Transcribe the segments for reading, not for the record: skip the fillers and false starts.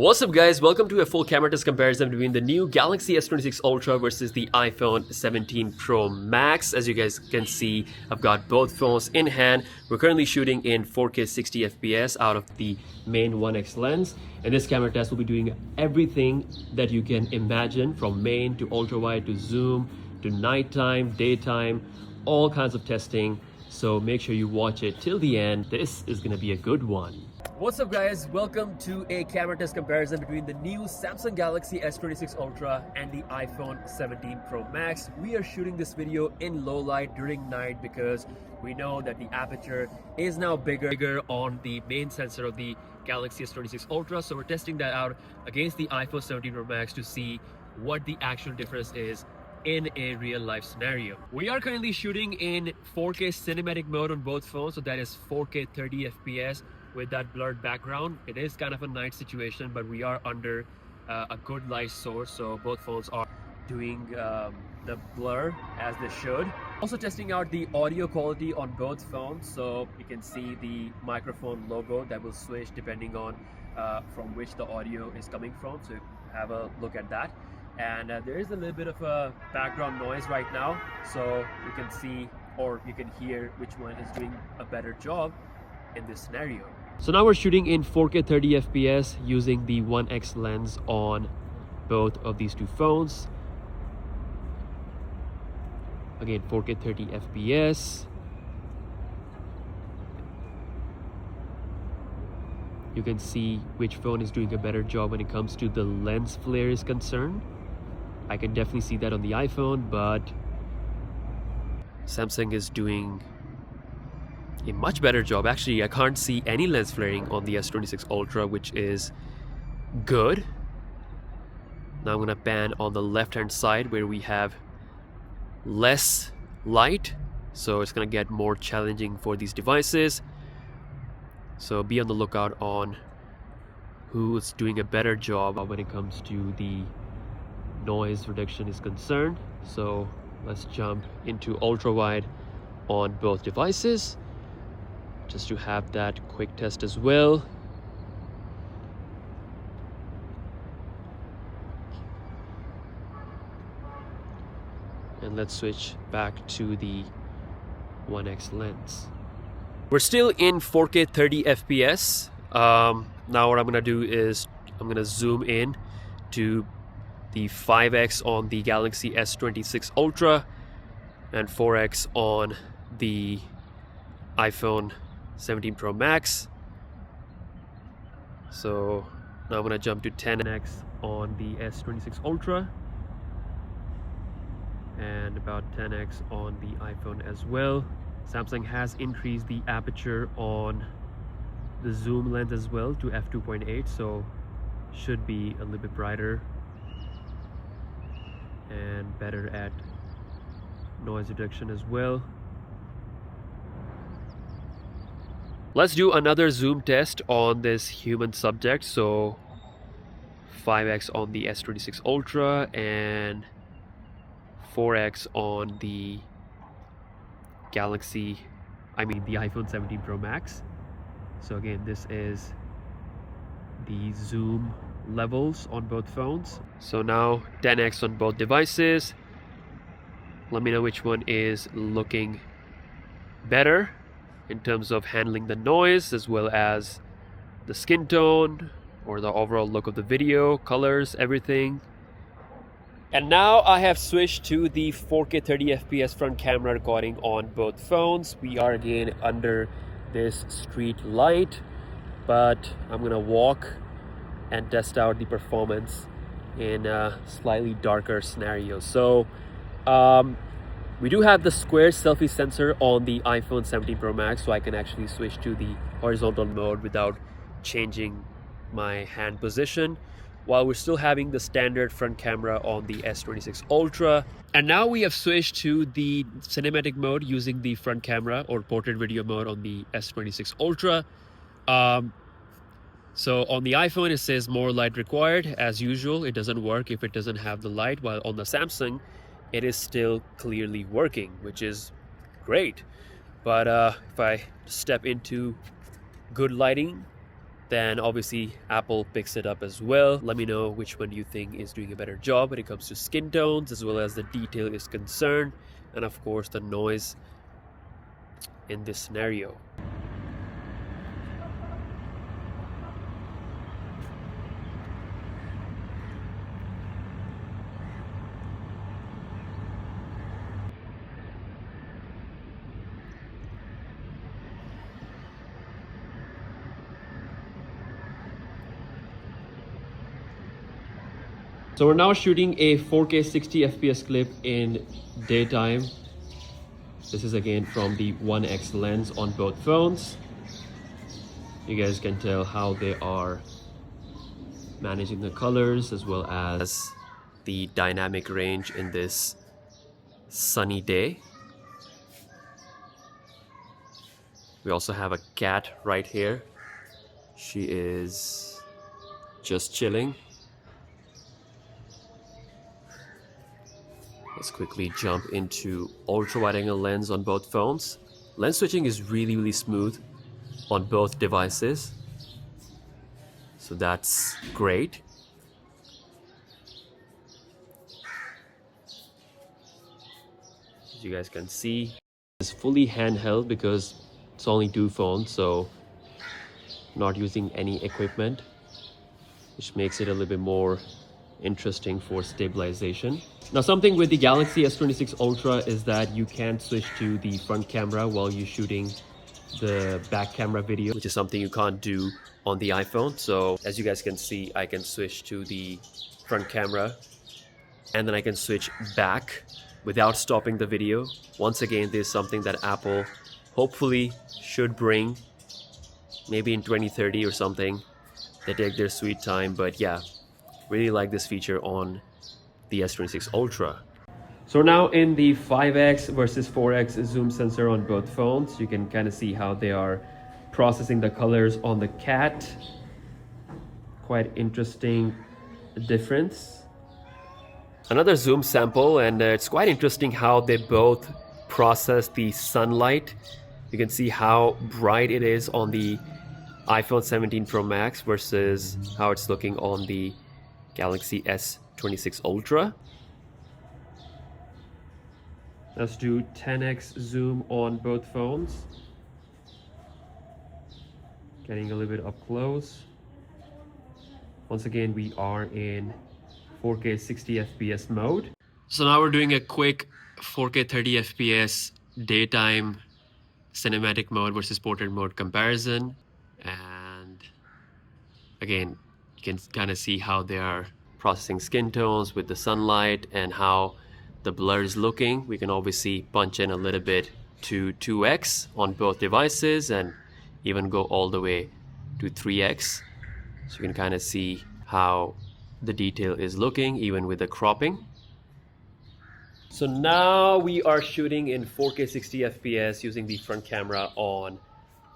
What's up guys, welcome to a full camera test comparison between the new Galaxy S26 Ultra versus the iPhone 17 Pro Max. As you guys can see, I've got both phones in hand. We're currently shooting in 4K 60 FPS out of the main 1x lens. And this camera test will be doing everything that you can imagine, from main to ultra wide to zoom to nighttime, daytime, all kinds of testing. So make sure you watch it till the end. This is gonna be a good one. What's up guys, welcome to a camera test comparison between the new Samsung Galaxy S26 Ultra and the iPhone 17 Pro Max. We are shooting this video in low light during night because we know that the aperture is now bigger on the main sensor of the Galaxy S26 Ultra. So we're testing that out against the iPhone 17 Pro Max to see what the actual difference is in a real life scenario. We are currently shooting in 4K cinematic mode on both phones, so that is 4K 30 FPS with that blurred background. It is kind of a night situation, but we are under a good light source, so both phones are doing the blur as they should. Also testing out the audio quality on both phones, so you can see the microphone logo that will switch depending on from which the audio is coming from, so have a look at that. And there is a little bit of a background noise right now, so you can see or you can hear which one is doing a better job in this scenario. So now we're shooting in 4K 30 FPS using the 1x lens on both of these two phones. Again, 4K 30 FPS. You can see which phone is doing a better job when it comes to the lens flare is concerned. I can definitely see that on the iPhone, but Samsung is doing a much better job. Actually, I can't see any lens flaring on the S26 Ultra, which is good. Now I'm gonna pan on the left hand side where we have less light, so it's gonna get more challenging for these devices. So be on the lookout on who's doing a better job when it comes to the noise reduction is concerned. So let's jump into ultra wide on both devices just to have that quick test as well. And let's switch back to the 1x lens. We're still in 4K 30 FPS. Now what I'm gonna do is I'm gonna zoom in to the 5x on the Galaxy S26 Ultra and 4x on the iPhone 17 Pro Max. So now I'm gonna jump to 10x on the S26 Ultra and about 10x on the iPhone as well. Samsung has increased the aperture on the zoom lens as well to f2.8, so should be a little bit brighter and better at noise reduction as well. Let's do another zoom test on this human subject. So 5x on the S26 Ultra and 4x on the the iPhone 17 Pro Max. So again, this is the zoom levels on both phones. So now 10x on both devices. Let me know which one is looking better in terms of handling the noise as well as the skin tone or the overall look of the video, colors, everything. And now I have switched to the 4K 30 FPS front camera recording on both phones. We are again under this street light, but I'm gonna walk and test out the performance in a slightly darker scenario. So we do have the square selfie sensor on the iPhone 17 Pro Max, so I can actually switch to the horizontal mode without changing my hand position, while we're still having the standard front camera on the S26 Ultra. And now we have switched to the cinematic mode using the front camera or portrait video mode on the S26 Ultra. So on the iPhone it says more light required. As usual, it doesn't work if it doesn't have the light, while on the Samsung it is still clearly working, which is great. But if I step into good lighting, then obviously Apple picks it up as well. Let me know which one you think is doing a better job when it comes to skin tones as well as the detail is concerned, and of course the noise in this scenario. So we're now shooting a 4K 60 FPS clip in daytime. This is again from the 1x lens on both phones. You guys can tell how they are managing the colors as well as the dynamic range in this sunny day. We also have a cat right here. She is just chilling. Let's quickly jump into ultra wide angle lens on both phones. Lens switching is really smooth on both devices, so that's great. As you guys can see, it's fully handheld because it's only two phones, so not using any equipment, which makes it a little bit more interesting for stabilization. Now, something with the Galaxy S26 Ultra is that you can switch to the front camera while you're shooting the back camera video, which is something you can't do on the iPhone. So as you guys can see, I can switch to the front camera and then I can switch back without stopping the video. Once again, this is something that Apple hopefully should bring maybe in 2030 or something. They take their sweet time, but yeah, really like this feature on the S26 Ultra. So now in the 5x versus 4x zoom sensor on both phones, you can kind of see how they are processing the colors on the cat. Quite interesting difference. Another zoom sample, and it's quite interesting how they both process the sunlight. You can see how bright it is on the iPhone 17 Pro Max versus how it's looking on the Galaxy S26 Ultra. Let's do 10x zoom on both phones. Getting a little bit up close. Once again, we are in 4K 60 FPS mode. So now we're doing a quick 4K 30 FPS daytime cinematic mode versus portrait mode comparison. And again, you can kind of see how they are processing skin tones with the sunlight and how the blur is looking. We can obviously punch in a little bit to 2x on both devices and even go all the way to 3x. So you can kind of see how the detail is looking even with the cropping. So now we are shooting in 4K 60 FPS using the front camera on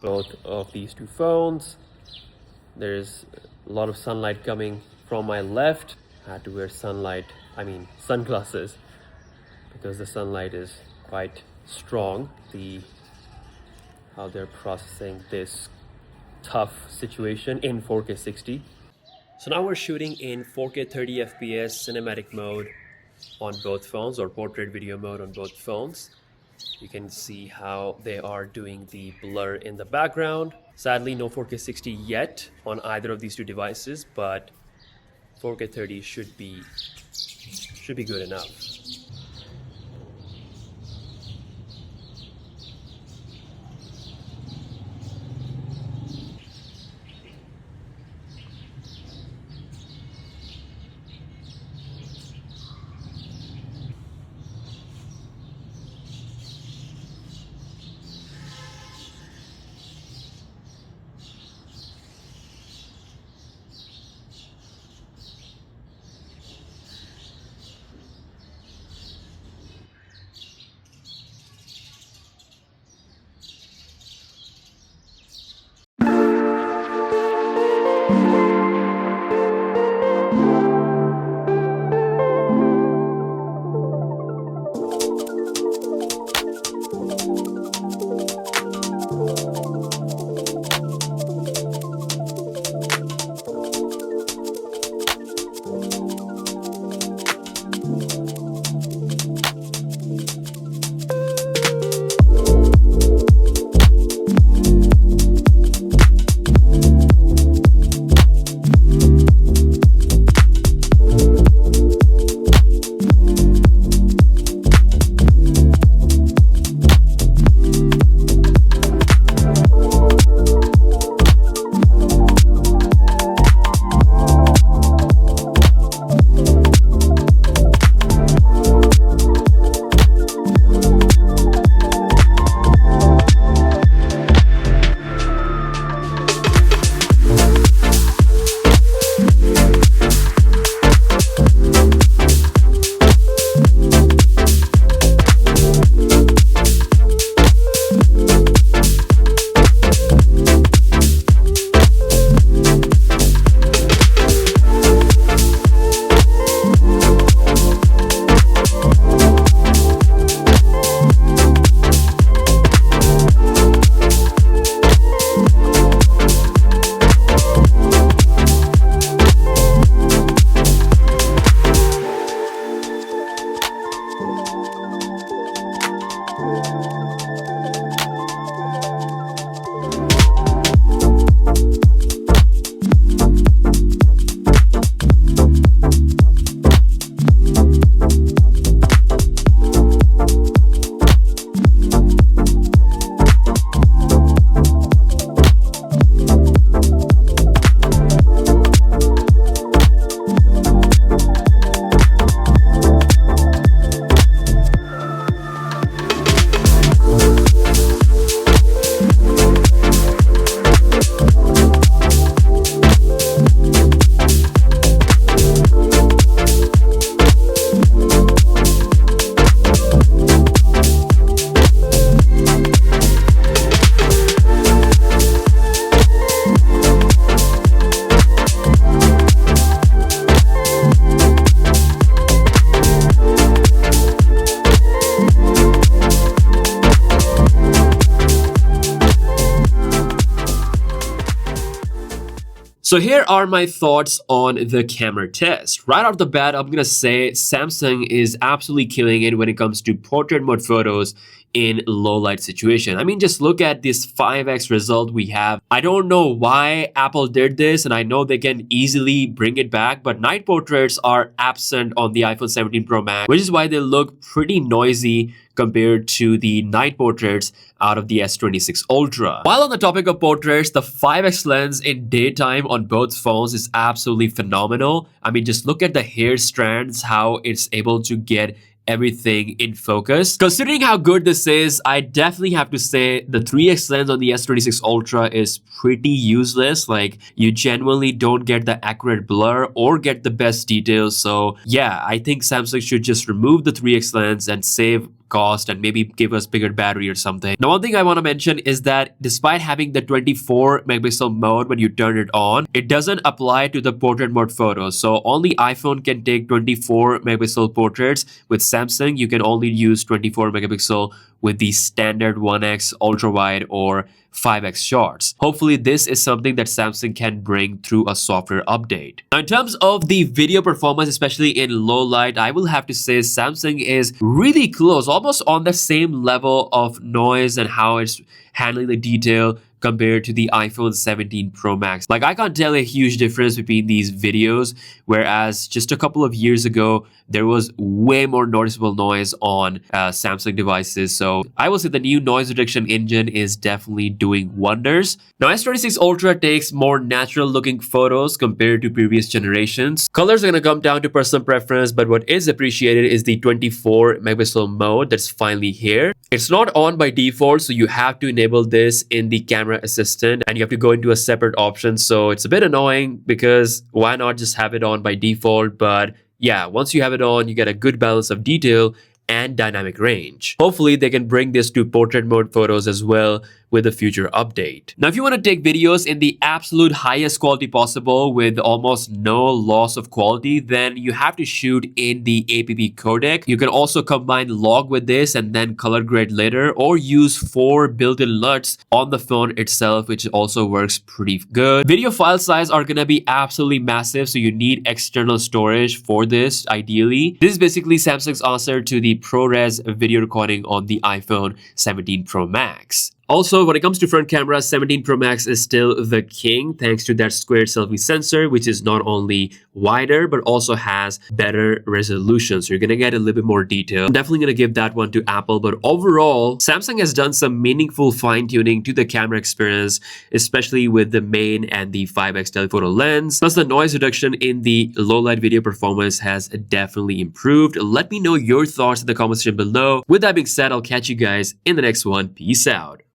both of these two phones. There's a lot of sunlight coming from my left. I had to wear sunglasses because the sunlight is quite strong. How they're processing this tough situation in 4K 60. So now we're shooting in 4K 30 FPS cinematic mode on both phones, or portrait video mode on both phones. You can see how they are doing the blur in the background. Sadly, no 4K 60 yet on either of these two devices, but 4K 30 should be good enough. So here are my thoughts on the camera test. Right off the bat, I'm gonna say Samsung is absolutely killing it when it comes to portrait mode photos in low light situation. I mean, just look at this 5x result we have. I don't know why Apple did this, and I know they can easily bring it back, but night portraits are absent on the iPhone 17 Pro Max, which is why they look pretty noisy compared to the night portraits out of the S26 Ultra. While on the topic of portraits, the 5x lens in daytime on both phones is absolutely phenomenal. I mean, just look at the hair strands, how it's able to get everything in focus. Considering how good this is, I definitely have to say the 3x lens on the S26 Ultra is pretty useless. Like, you genuinely don't get the accurate blur or get the best details. So yeah, I think Samsung should just remove the 3x lens and save cost and maybe give us bigger battery or something. Now, one thing I want to mention is that despite having the 24 megapixel mode when you turn it on, it doesn't apply to the portrait mode photos. So only iPhone can take 24 megapixel portraits. With Samsung, you can only use 24 megapixel with the standard 1x ultra wide or 5x shots. Hopefully this is something that Samsung can bring through a software update. Now, in terms of the video performance, especially in low light, I will have to say Samsung is really close, almost on the same level of noise and how it's handling the detail compared to the iPhone 17 Pro Max. Like, I can't tell a huge difference between these videos, whereas just a couple of years ago, there was way more noticeable noise on Samsung devices. So I will say the new noise reduction engine is definitely doing wonders. Now, S26 Ultra takes more natural looking photos compared to previous generations. Colors are gonna come down to personal preference, but what is appreciated is the 24 megapixel mode that's finally here. It's not on by default, so you have to enable this in the camera assistant and you have to go into a separate option. So it's a bit annoying because why not just have it on by default? But yeah, once you have it on, you get a good balance of detail and dynamic range. Hopefully they can bring this to portrait mode photos as well with a future update. Now, if you want to take videos in the absolute highest quality possible with almost no loss of quality, then you have to shoot in the APP codec. You can also combine log with this and then color grade later, or use 4 built-in LUTs on the phone itself, which also works pretty good. Video file size are gonna be absolutely massive, so you need external storage for this ideally. This is basically Samsung's answer to the ProRes video recording on the iPhone 17 Pro Max. Also, when it comes to front camera, 17 Pro Max is still the king thanks to that square selfie sensor, which is not only wider but also has better resolution. So you're gonna get a little bit more detail. I'm definitely gonna give that one to Apple, but overall, Samsung has done some meaningful fine-tuning to the camera experience, especially with the main and the 5x telephoto lens. Plus, the noise reduction in the low-light video performance has definitely improved. Let me know your thoughts in the comment section below. With that being said, I'll catch you guys in the next one. Peace out.